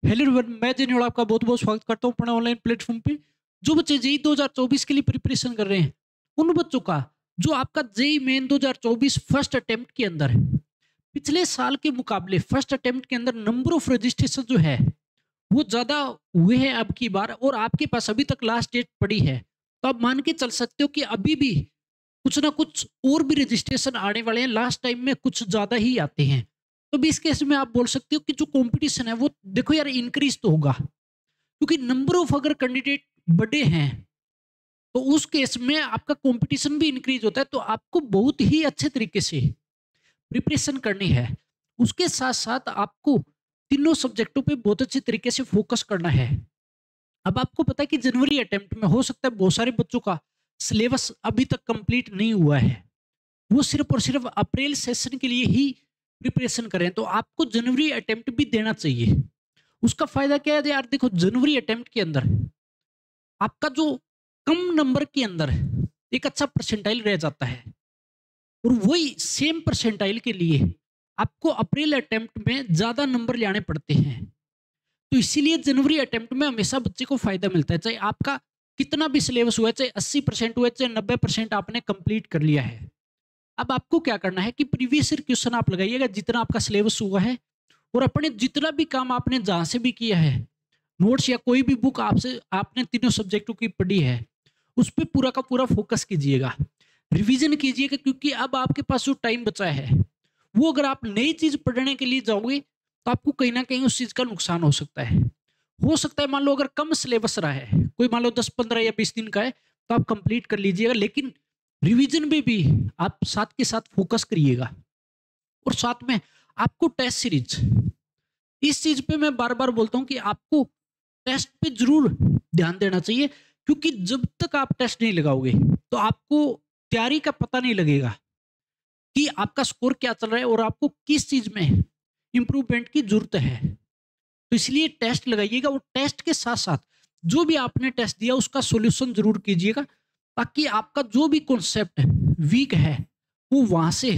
Hello everyone, मैं genuine आपका बहुत बहुत स्वागत करता हूँ अपने ऑनलाइन प्लेटफॉर्म पे। जो बच्चे जेई 2024 के लिए प्रिपरेशन कर रहे हैं, उन बच्चों का जो आपका जेई मेन 2024 फर्स्ट अटेम्प्ट के अंदर पिछले साल के मुकाबले फर्स्ट अटेम्प्ट के अंदर नंबर ऑफ रजिस्ट्रेशन जो है वो ज्यादा हुए हैं अब की बार, और आपके पास अभी तक लास्ट डेट पड़ी है। तो आप मान के चल सकते हो कि अभी भी कुछ ना कुछ और भी रजिस्ट्रेशन आने वाले हैं। लास्ट टाइम में कुछ ज्यादा ही आते हैं। तो भी इस केस में आप बोल सकते हो कि जो कंपटीशन है वो देखो यार इंक्रीज तो होगा, क्योंकि नंबर ऑफ अगर कैंडिडेट बड़े हैं तो उस केस में आपका कंपटीशन भी इंक्रीज होता है। तो आपको बहुत ही अच्छे तरीके से प्रिपरेशन करनी है। उसके साथ साथ आपको तीनों सब्जेक्टों पे बहुत अच्छे तरीके से फोकस करना है। अब आपको पता है कि जनवरी अटेम्प्ट में हो सकता है बहुत सारे बच्चों का सिलेबस अभी तक कंप्लीट नहीं हुआ है, वो सिर्फ और सिर्फ अप्रैल सेशन के लिए ही प्रिपरेशन करें। तो आपको जनवरी अटेम्प्ट भी देना चाहिए। उसका फायदा क्या है यार, देखो जनवरी अटेम्प्ट के अंदर आपका जो कम नंबर के अंदर एक अच्छा परसेंटाइल रह जाता है, और वही सेम परसेंटाइल के लिए आपको अप्रैल अटेम्प्ट में ज्यादा नंबर लाने पड़ते हैं। तो इसीलिए जनवरी अटेम्प्ट में हमेशा बच्चे को फायदा मिलता है, चाहे आपका कितना भी सिलेबस हुआ है, चाहे 80% हुआ है, चाहे 90% आपने कंप्लीट कर लिया है। अब आपको क्या करना है कि प्रीवियस ईयर क्वेश्चन आप लगाइएगा जितना आपका सिलेबस हुआ है, और अपने जितना भी काम आपने जहां से भी किया है, नोट्स या कोई भी बुक आपसे आपने तीनों सब्जेक्टों की पढ़ी है, उस पर पूरा का पूरा फोकस कीजिएगा, रिवीजन कीजिएगा। क्योंकि अब आपके पास जो टाइम बचा है वो अगर आप नई चीज पढ़ने के लिए जाओगे तो आपको कहीं ना कहीं उस चीज का नुकसान हो सकता है। हो सकता है मान लो अगर कम सिलेबस रहा है, कोई मान लो 10 15 या 20 दिन का है, तो आप कंप्लीट कर लीजिएगा, लेकिन रिवीजन में भी आप साथ के साथ फोकस करिएगा। और साथ में आपको टेस्ट सीरीज, इस चीज पे मैं बार बार बोलता हूं कि आपको टेस्ट पे जरूर ध्यान देना चाहिए। क्योंकि जब तक आप टेस्ट नहीं लगाओगे तो आपको तैयारी का पता नहीं लगेगा कि आपका स्कोर क्या चल रहा है और आपको किस चीज में इंप्रूवमेंट की जरूरत है। तो इसलिए टेस्ट लगाइएगा, और टेस्ट के साथ साथ जो भी आपने टेस्ट दिया उसका सॉल्यूशन जरूर कीजिएगा, ताकि आपका जो भी कॉन्सेप्ट वीक है वो वहां से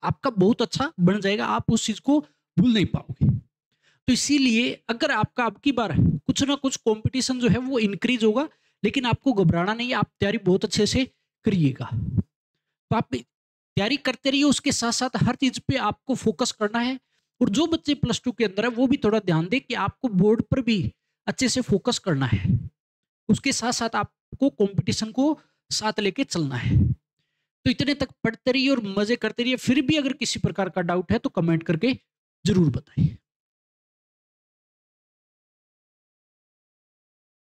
आपका बहुत अच्छा बन जाएगा, आप उस चीज को भूल नहीं पाओगे। तो इसीलिए अगर आपका अब की बार कुछ ना कुछ कंपटीशन जो है वो इंक्रीज होगा, लेकिन आपको घबराना नहीं है, आप तैयारी बहुत अच्छे से करिएगा। तो आप तैयारी करते रहिए, उसके साथ साथ हर चीज पे आपको फोकस करना है। और जो बच्चे +2 के अंदर है वो भी थोड़ा ध्यान दे कि आपको बोर्ड पर भी अच्छे से फोकस करना है। उसके साथ साथ आपको कंपटीशन को साथ लेके चलना है। तो इतने तक पढ़ते रहिए और मजे करते रहिए। फिर भी अगर किसी प्रकार का डाउट है तो कमेंट करके जरूर बताइए।